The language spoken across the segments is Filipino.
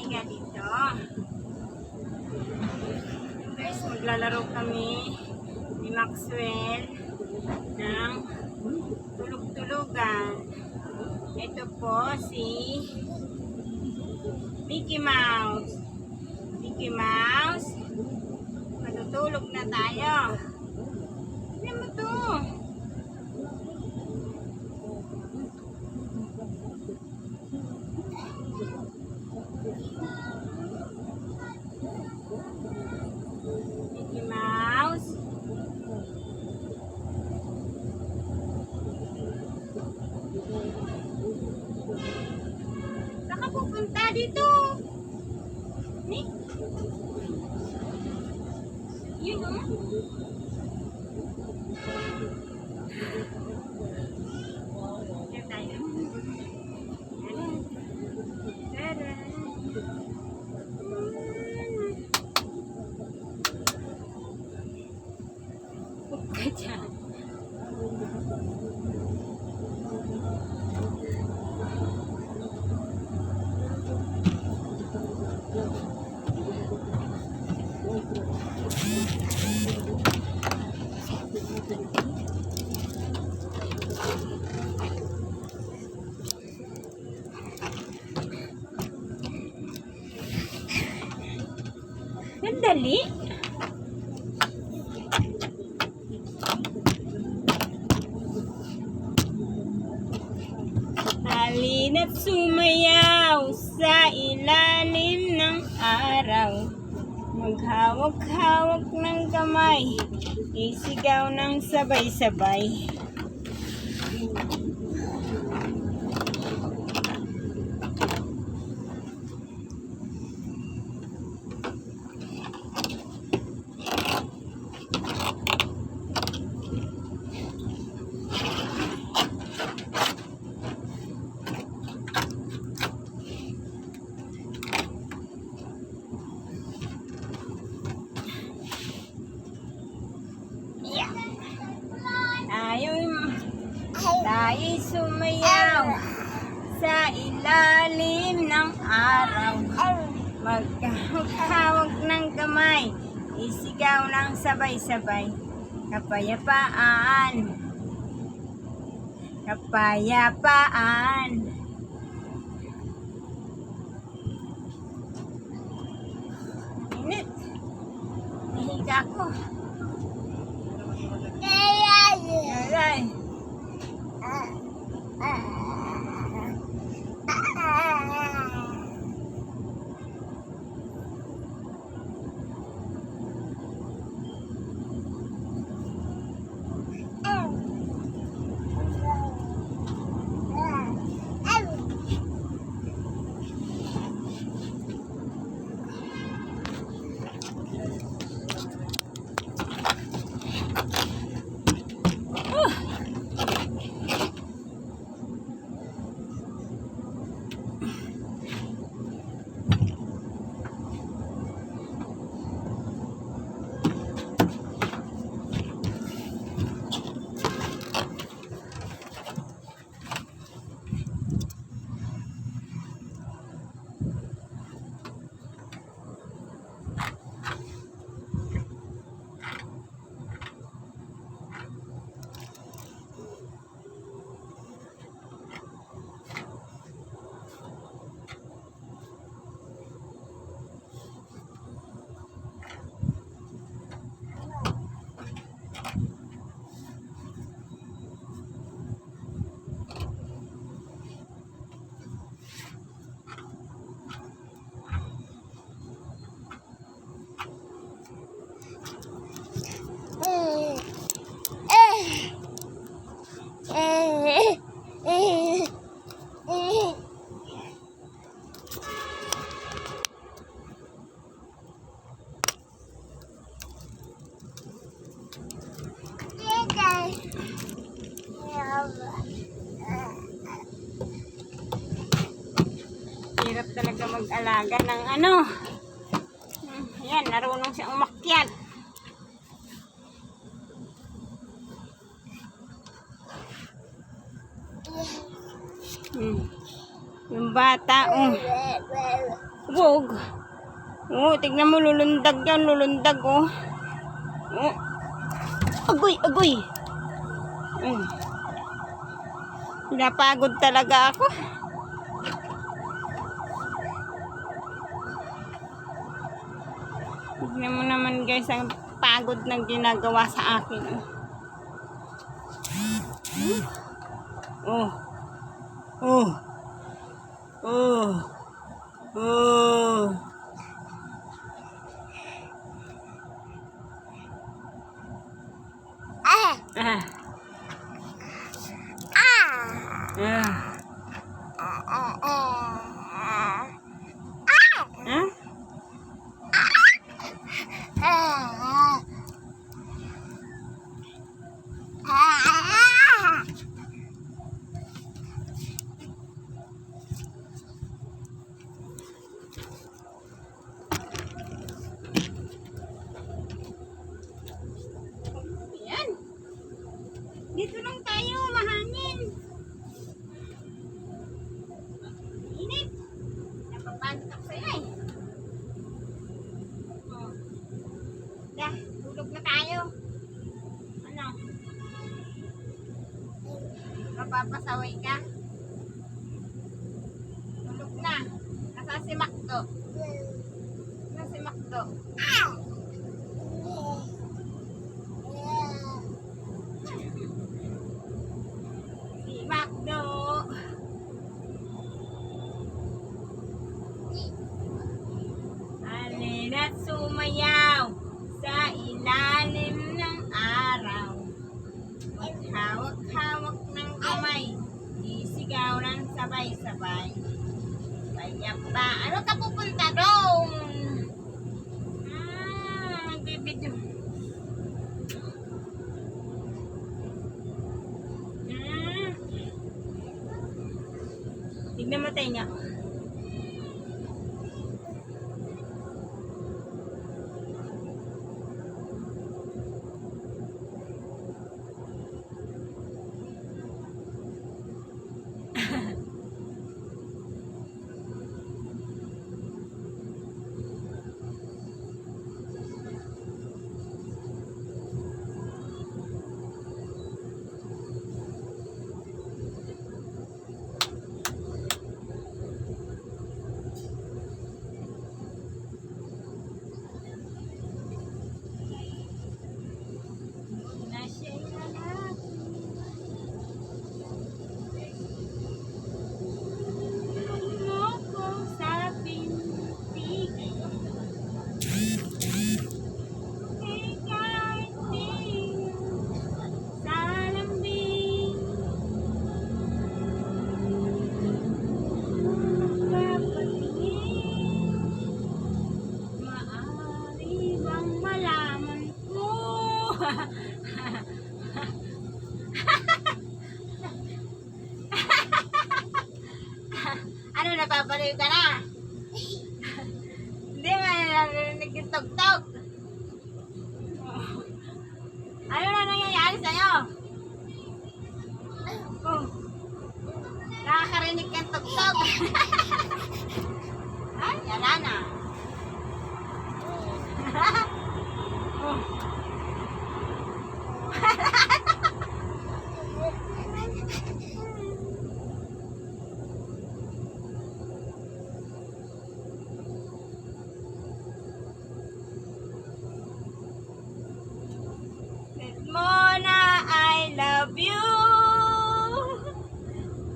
Higa dito. Guys, maglalaro kami ni Maxwell ng tulog-tulugan. Ito po si Mickey Mouse. Mickey Mouse, matutulog na tayo. Ano mo to? Mickey Mouse. Saan ka pupunta dito? Nick? Yun o? Yan tayo. Tara. Huwag ka dyan. Sandali. Halina't sumayaw sa ilalim ng araw. Maghawak-hawak ng kamay, isigaw ng sabay-sabay. Tayo'y sumayaw sa ilalim ng araw. Maghawak ng kamay, isigaw ng sabay-sabay. Kapayapaan, kapayapaan. Init. Nahiga ko. Aray. Hirap talaga mag-alaga ng ano. Ayan, narunong siyang umakyat. Yung bata, Wag. Oh, tignan mo, lulundag yan, lulundag, oh. Oh. Agoy, agoy. Pinapagod talaga ako. Tignan mo naman guys, ang pagod ng ginagawa sa akin. Oh. Oh. Oh. Oh. Ah. Ah. Yan. Dito lang tayo, mahangin. Init. Napapagod ako sa'yo eh. Oh. Dah, tulog na tayo. Ano? Mapapasaway ka? Tulog na. Nasaan si Macdo? Nasaan si Macdo? Si Macdo. Alin at sumayaw sa ilalim ng araw. Maghawak-hawak ng kamay, isigaw ng sabay-sabay. Kaya pa, ano ka pupunta doon? Nagbibidyo. Tignan mo tayo niya. Ano, napapaliw ka na? Hindi man narinig yung tog-tog. Ano na nangyayari sa'yo? Oh. Nakakarinig kang tog-tog. Ay, wala na. Oh. Mona, I love you.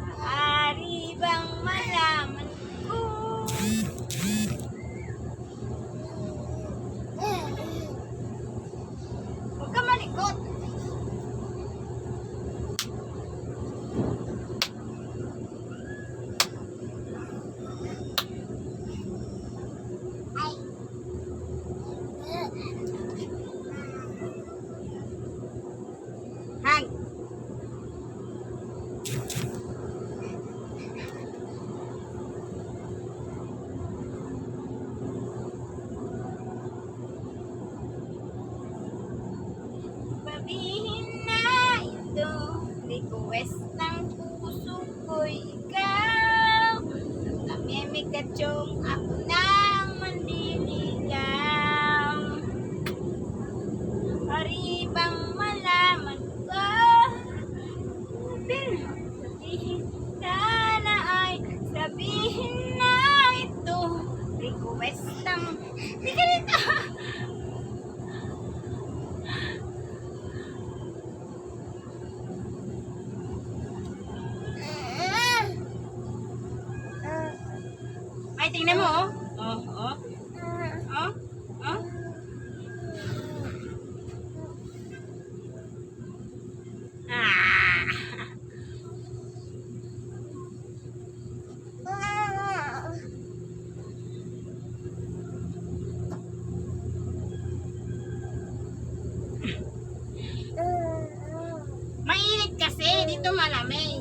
Maaari bang malaman ko? Huwag ka malikot. Hang. Sabihin na ito, request ng puso ko'y ikaw. Namimikatsyong ako na tingnan mo, oh. Oh, oh. Oh, oh. Ah. Mainit kasi, dito malamig.